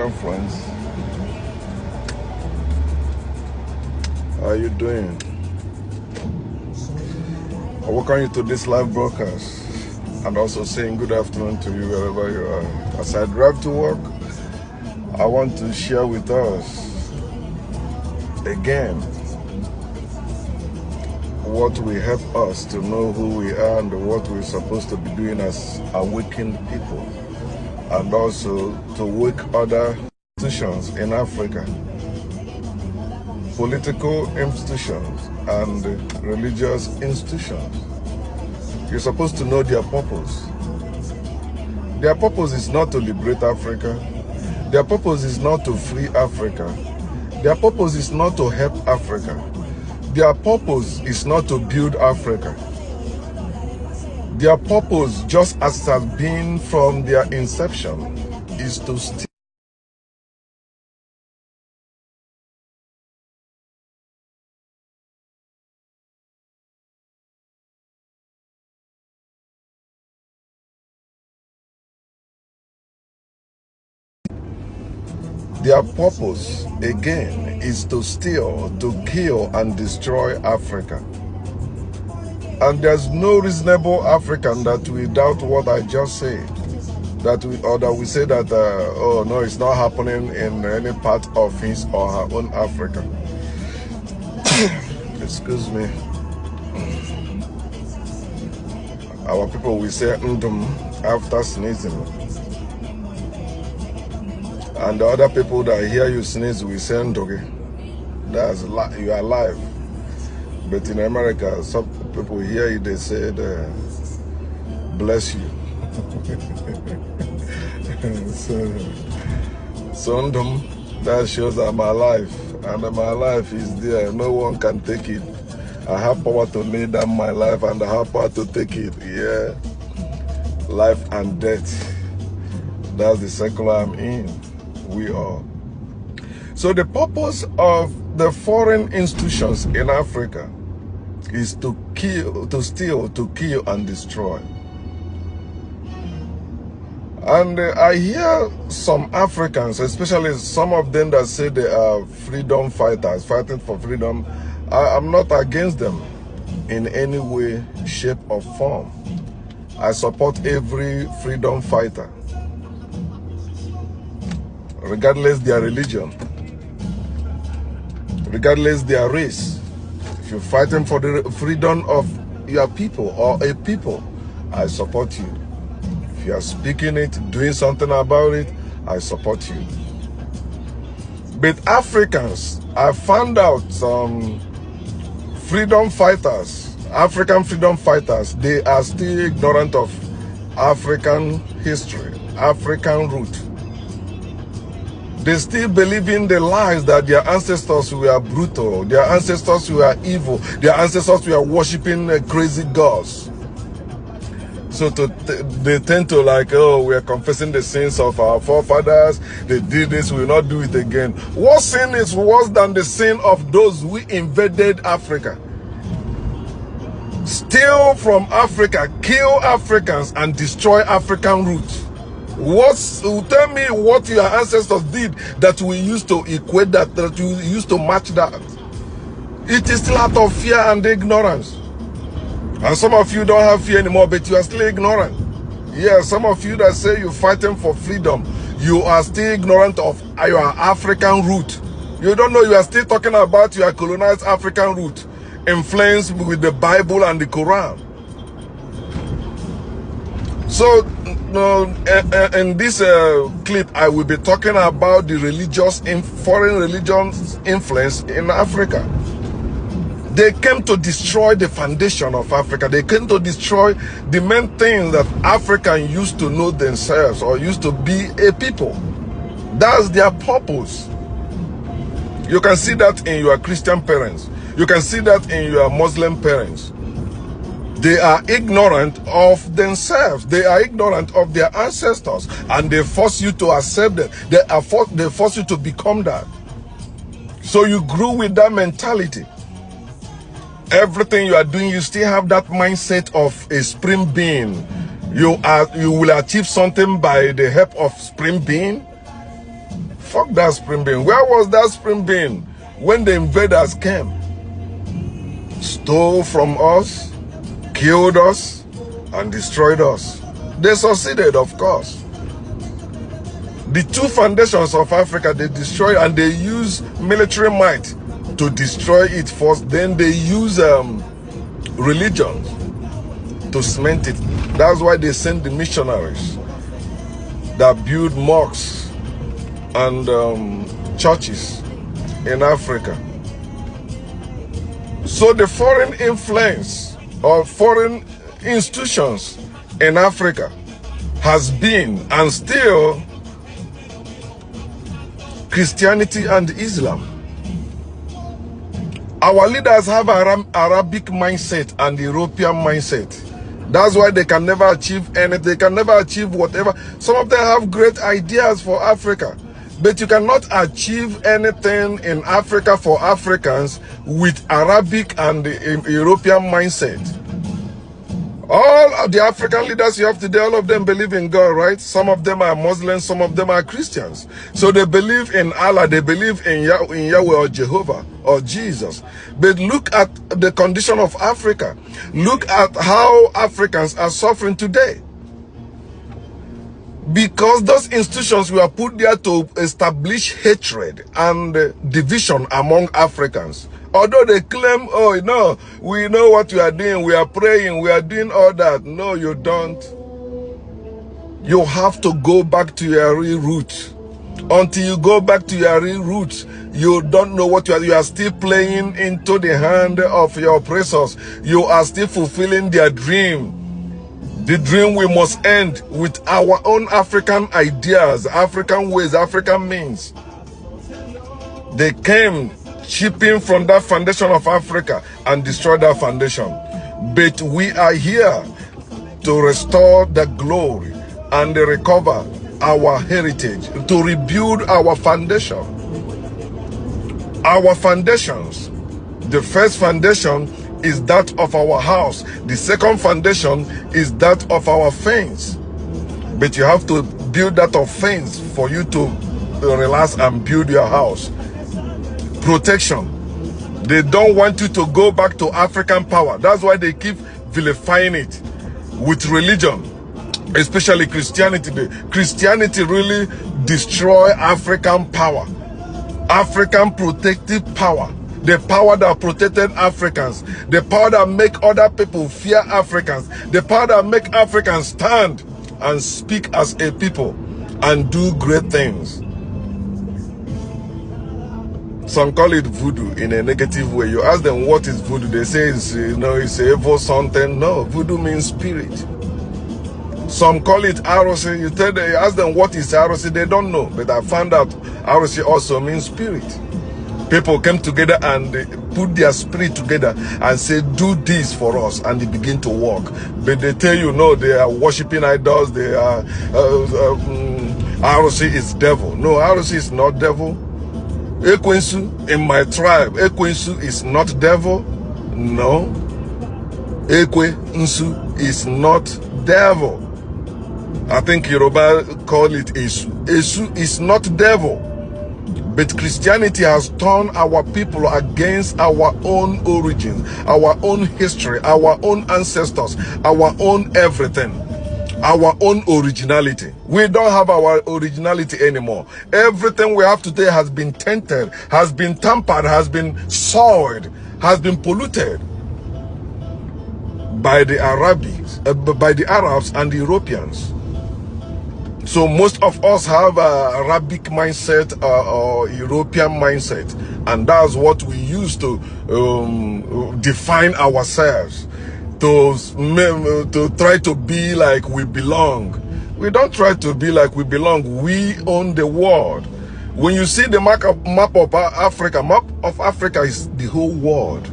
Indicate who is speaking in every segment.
Speaker 1: African friends. How are you doing? I welcome you to this live broadcast and also saying good afternoon to you wherever you are. As I drive to work, I want to share with us again what will help us to know who we are and what we're supposed to be doing as awakened people, and also to wake other institutions in Africa, political institutions and religious institutions. You're supposed to know their purpose. Their purpose is not to liberate Africa. Their purpose is not to free Africa. Their purpose is not to help Africa. Their purpose is not to build Africa. Their purpose, just as it has been from their inception, is to steal. Their purpose, again, is to steal, to kill, and destroy Africa. And there's no reasonable African that will doubt what I just said. That we say that, oh no, it's not happening in any part of his or her own Africa. Excuse me. Our people will say ndum after sneezing. And the other people that hear you sneeze will say ndoge. That's you are alive. But in America, some people hear you, they say, bless you. So ndum, that shows I'm alive. And my life is there. No one can take it. I have power to lay down my life and I have power to take it. Yeah. Life and death. That's the circle I'm in. We are. So the purpose of the foreign institutions in Africa is to kill, to steal, to kill and destroy. And I hear some Africans, especially some of them that say they are freedom fighters, fighting for freedom. I'm not against them in any way, shape or form. I support every freedom fighter, regardless their religion, regardless their race. If you're fighting for the freedom of your people or a people, I support you. If you are speaking it, doing something about it, I support you. But Africans, I found out some freedom fighters, African freedom fighters, they are still ignorant of African history, African root. They still believe in the lies that their ancestors were brutal, their ancestors were evil, their ancestors were worshipping crazy gods. So they tend to like, oh, we are confessing the sins of our forefathers. They did this, we will not do it again. What sin is worse than the sin of those who invaded Africa? Steal from Africa, kill Africans, and destroy African roots. Tell me what your ancestors did that we used to equate that you used to match that. It is still out of fear and ignorance. And some of you don't have fear anymore, but you are still ignorant. Yeah, some of you that say you're fighting for freedom, you are still ignorant of your African root. You don't know, you are still talking about your colonized African root, influenced with the Bible and the Quran. So, in this clip, I will be talking about the foreign religions influence in Africa. They came to destroy the foundation of Africa. They came to destroy the main things that Africans used to know themselves or used to be a people. That's their purpose. You can see that in your Christian parents. You can see that in your Muslim parents. They are ignorant of themselves. They are ignorant of their ancestors. And they force you to accept them. They force you to become that. So you grew with that mentality. Everything you are doing, you still have that mindset of a supreme being. You will achieve something by the help of supreme being. fuck that spring bean. Where was that spring bean when the invaders came? Stole from us, killed us, and destroyed us. They succeeded, of course. The two foundations of Africa, they destroy, and they use military might to destroy it first. Then they use religion to cement it. That's why they send the missionaries that build mosques and churches in Africa. So the foreign influence or foreign institutions in Africa has been and still Christianity and Islam. Our leaders have Arabic mindset and European mindset. That's why they can never achieve anything. They can never achieve whatever. Some of them have great ideas for Africa, but you cannot achieve anything in Africa for Africans with Arabic and European mindset. All of the African leaders you have today, all of them believe in God, right? Some of them are Muslims, some of them are Christians. So they believe in Allah, they believe in Yahweh or Jehovah or Jesus. But look at the condition of Africa. Look at how Africans are suffering today. Because those institutions were put there to establish hatred and division among Africans. Although they claim, oh, no, we know what we are doing, we are praying, we are doing all that. No, you don't. You have to go back to your real roots. Until you go back to your real roots, you don't know what you are still playing into the hand of your oppressors. You are still fulfilling their dream. The dream we must end with our own African ideas, African ways, African means. They came chipping from that foundation of Africa and destroy that foundation. But we are here to restore the glory and recover our heritage, to rebuild our foundation. Our foundations. The first foundation is that of our house. The second foundation is that of our fence. But you have to build that of fence for you to relax and build your house. Protection. They don't want you to go back to African power. That's why they keep vilifying it with religion, especially Christianity. Christianity really destroy African power, African protective power, the power that protected Africans, the power that make other people fear Africans, the power that make Africans stand and speak as a people and do great things. Some call it voodoo in a negative way. You ask them what is voodoo, they say it's, it's evil something. No, voodoo means spirit. Some call it Arosi. You ask them what is Arosi, they don't know. But I found out Arosi also means spirit. People came together and they put their spirit together and say, do this for us, and they begin to walk. But they tell you, no, they are worshiping idols. They are Arosi is devil. No, Arosi is not devil. Ekwensu, in my tribe, Ekwensu is not devil. No. Ekwensu is not devil. I think Yoruba call it Esu. Esu is not devil. But Christianity has turned our people against our own origins, our own history, our own ancestors, our own everything. Our own originality. We don't have our originality anymore. Everything we have today has been tainted, has been tampered, has been soiled, has been polluted by the Arabs and the Europeans. So most of us have a Arabic mindset or European mindset, and that's what we use to define ourselves. To try to be like we belong. We don't try to be like we belong. We own the world. When you see the map of Africa is the whole world,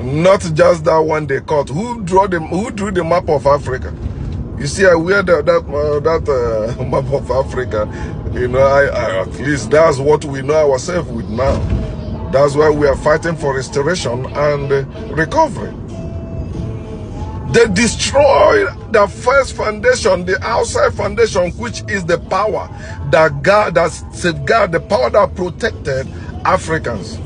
Speaker 1: not just that one they cut. Who drew the map of Africa? You see, I wear that map of Africa. At least that's what we know ourselves with now. That's why we are fighting for restoration and recovery. They destroyed the first foundation, the outside foundation, which is the power that safeguard, the power that protected Africans.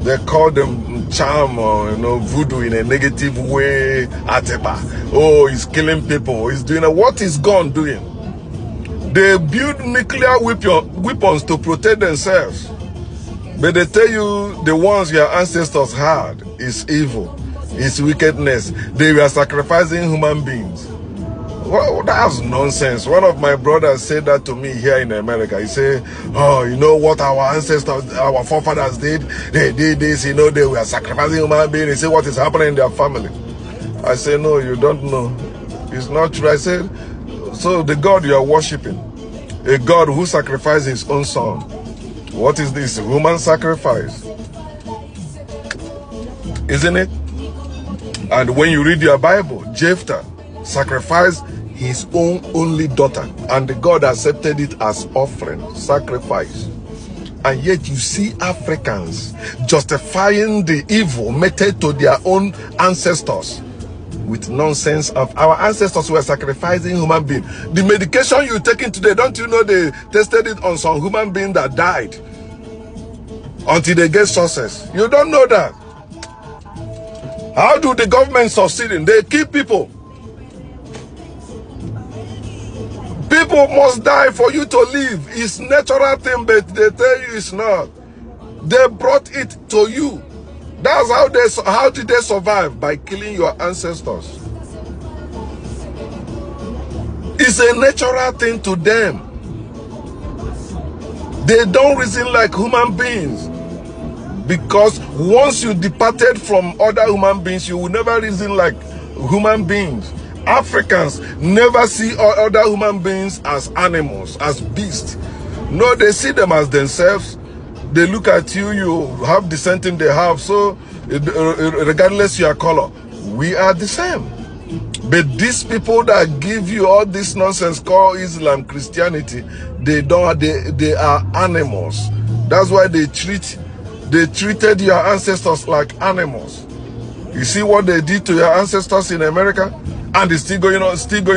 Speaker 1: They call them charm or voodoo in a negative way. Ateba. Oh, he's killing people. He's doing what is God doing? They build nuclear weapons to protect themselves. But they tell you the ones your ancestors had is evil, is wickedness. They were sacrificing human beings. Well, that's nonsense. One of my brothers said that to me here in America. He said, oh, you know what our ancestors, our forefathers did? They did this, they were sacrificing human beings. He said, what is happening in their family? I said, no, you don't know. It's not true. I said, so the God you are worshiping, a God who sacrificed his own son. What is this? Human sacrifice. Isn't it? And when you read your Bible, Jephthah sacrificed his own only daughter, and the God accepted it as offering, sacrifice. And yet you see Africans justifying the evil meted to their own ancestors with nonsense of our ancestors were sacrificing human beings. The medication you're taking today, don't you know they tested it on some human being that died until they get success? You don't know that. How do the government succeed? They kill people. People must die for you to live. It's natural thing, but they tell you it's not. They brought it to you. That's how did they survive? By killing your ancestors. It's a natural thing to them. They don't reason like human beings. Because once you departed from other human beings, you will never reason like human beings. Africans never see other human beings as animals, as beasts. No, they see them as themselves. They look at you, you have the same thing they have. So, regardless your color, we are the same. But these people that give you all this nonsense called Islam, Christianity, they are animals. That's why they treated your ancestors like animals. You see what they did to your ancestors in America? And it's still going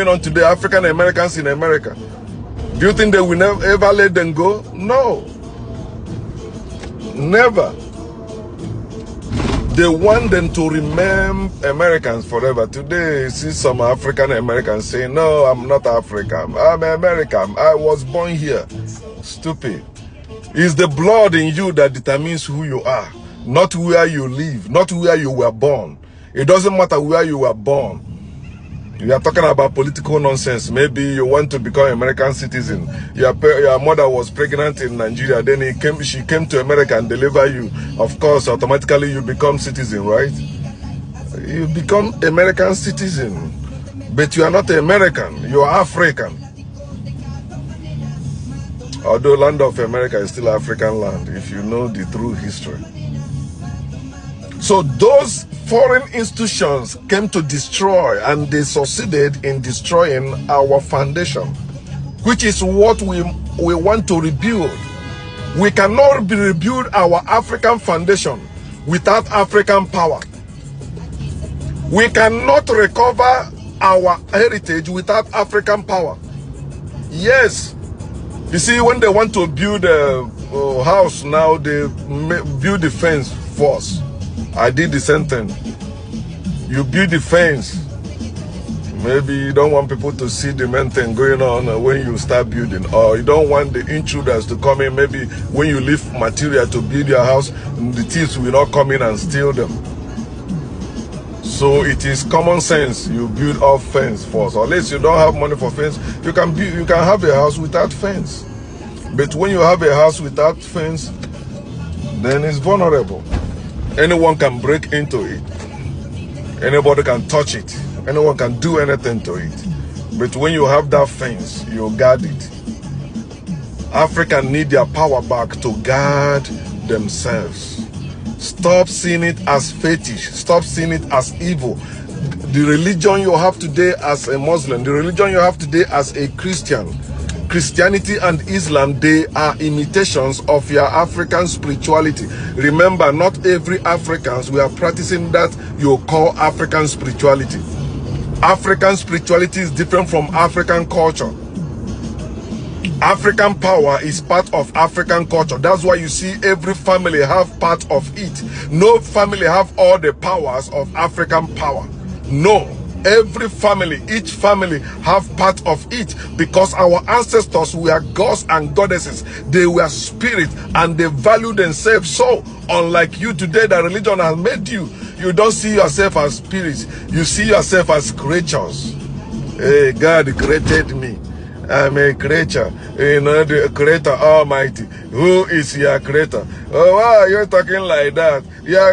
Speaker 1: on today, African Americans in America. Do you think they will never ever let them go? No. Never. They want them to remain Americans forever. Today, you see some African Americans saying, no, I'm not African. I'm American. I was born here. Stupid. It's the blood in you that determines who you are, not where you live, not where you were born. It doesn't matter where you were born. You are talking about political nonsense. Maybe you want to become an American citizen. Your mother was pregnant in Nigeria. Then she came to America and delivered you. Of course, automatically you become citizen, right? You become American citizen. But you are not American. You are African. Although land of America is still African land, if you know the true history. So those foreign institutions came to destroy, and they succeeded in destroying our foundation, which is what we want to rebuild. We cannot rebuild our African foundation without African power. We cannot recover our heritage without African power. Yes. You see, when they want to build a house now, they build the fence first. I did the same thing. You build the fence. Maybe you don't want people to see the main thing going on when you start building. Or you don't want the intruders to come in. Maybe when you leave material to build your house, the thieves will not come in and steal them. So it is common sense. You build off fence first. Unless you don't have money for fence, you can have a house without fence. But when you have a house without fence, then it's vulnerable. Anyone can break into it. Anybody can touch it. Anyone can do anything to it. But when you have that fence, you guard it. Africans need their power back to guard themselves. Stop seeing it as fetish. Stop seeing it as evil. The religion you have today as a Muslim, the religion you have today as a Christian, Christianity and Islam, they are imitations of your African spirituality. Remember, not every Africans we are practicing that you call African spirituality. African spirituality is different from African culture. African power is part of African culture. That's why you see every family have part of it. No family have all the powers of African power. No. Every family, each family have part of it, because our ancestors were gods and goddesses. They were spirit and they value themselves. So unlike you today, that religion has made you, you don't see yourself as spirits. You see yourself as creatures. Hey, God created me. I'm a creature, you know, the creator almighty. Who is your creator? Oh, why are you talking like that? You're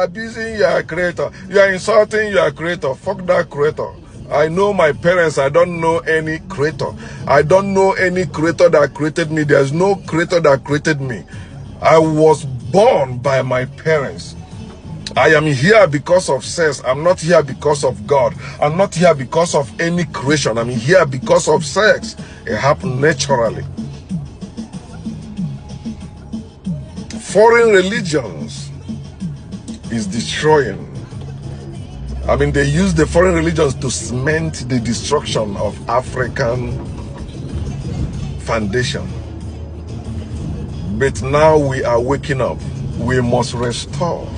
Speaker 1: abusing your creator. You're insulting your creator. Fuck that creator. I know my parents. I don't know any creator. I don't know any creator that created me. There's no creator that created me. I was born by my parents. I am here because of sex. I'm not here because of God. I'm not here because of any creation. I'm here because of sex. It happened naturally. Foreign religions is destroying. I mean, they use the foreign religions to cement the destruction of African foundation. But now we are waking up. We must restore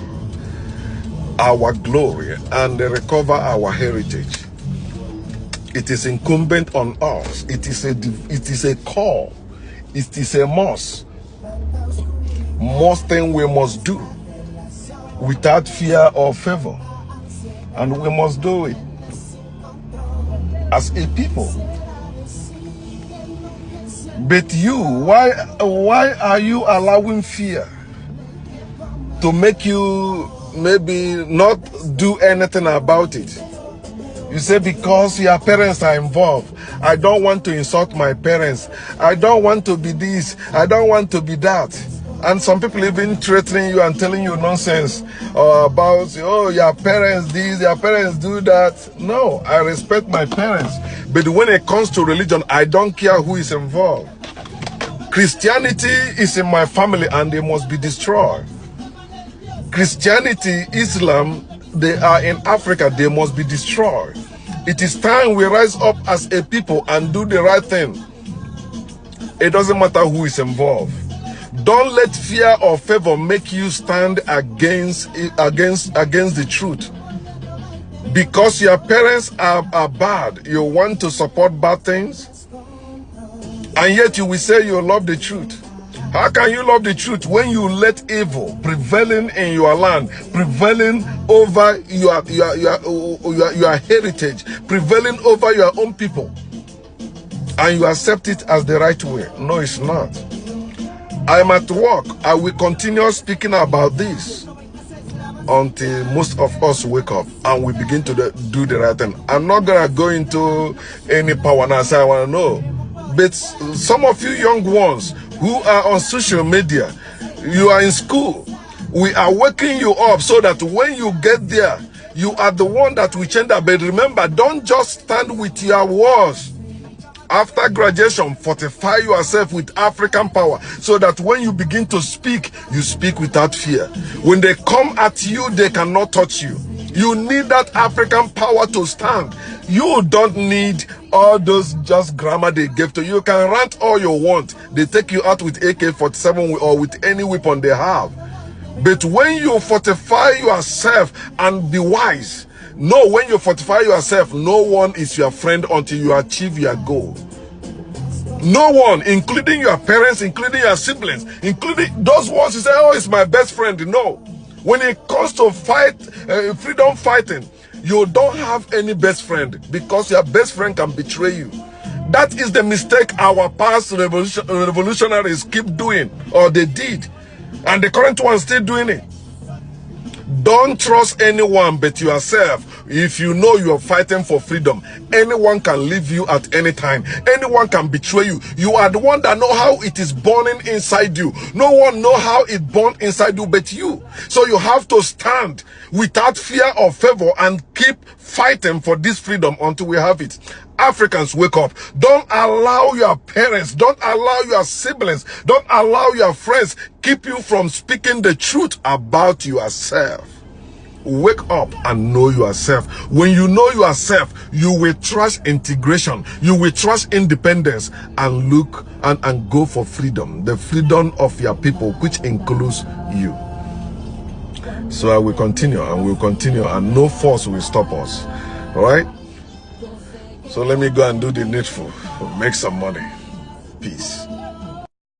Speaker 1: our glory and recover our heritage. It is incumbent on us. It is a call. It is a must. Most thing we must do without fear or favor, and we must do it as a people. But you, why are you allowing fear to make you maybe not do anything about it? You say, because your parents are involved. I don't want to insult my parents. I don't want to be this. I don't want to be that. And some people even threatening you and telling you nonsense about, oh, your parents this, your parents do that. No, I respect my parents. But when it comes to religion, I don't care who is involved. Christianity is in my family and they must be destroyed. Christianity, Islam, they are in Africa, they must be destroyed. It is time we rise up as a people and do the right thing. It doesn't matter who is involved. Don't let fear or favor make you stand against the truth. Because your parents are bad, you want to support bad things, and yet you will say you love the truth. How can you love the truth when you let evil prevailing in your land, prevailing over your heritage, prevailing over your own people, and you accept it as the right way? No, it's not. I'm at work. I will continue speaking about this until most of us wake up and we begin to do the right thing. I'm not gonna go into any power now, say I want to know. But some of you young ones who are on social media, you are in school, we are waking you up so that when you get there, you are the one that will change that. But remember, don't just stand with your words. After graduation, fortify yourself with African power so that when you begin to speak, you speak without fear. When they come at you, they cannot touch you. You need that African power to stand. You don't need all those just grammar they gave to you. You can rant all you want. They take you out with AK-47 or with any weapon they have. But when you fortify yourself and be wise, know when you fortify yourself, no one is your friend until you achieve your goal. No one, including your parents, including your siblings, including those ones you say, oh, it's my best friend. No. When it comes to freedom fighting, you don't have any best friend because your best friend can betray you. That is the mistake our past revolutionaries keep doing, or they did. And the current ones still doing it. Don't trust anyone but yourself. If you know you are fighting for freedom, anyone can leave you at any time. Anyone can betray you. You are the one that know how it is burning inside you. No one know how it burned inside you but you. So you have to stand without fear or favor and keep fighting for this freedom until we have it. Africans, wake up. Don't allow your parents, don't allow your siblings, don't allow your friends keep you from speaking the truth about yourself. Wake up and know yourself. When you know yourself, you will trust integration, you will trust independence, and look and go for freedom, the freedom of your people, which includes you. So I will continue and we'll continue, and no force will stop us. All right? So let me go and do the needful, make some money. Peace.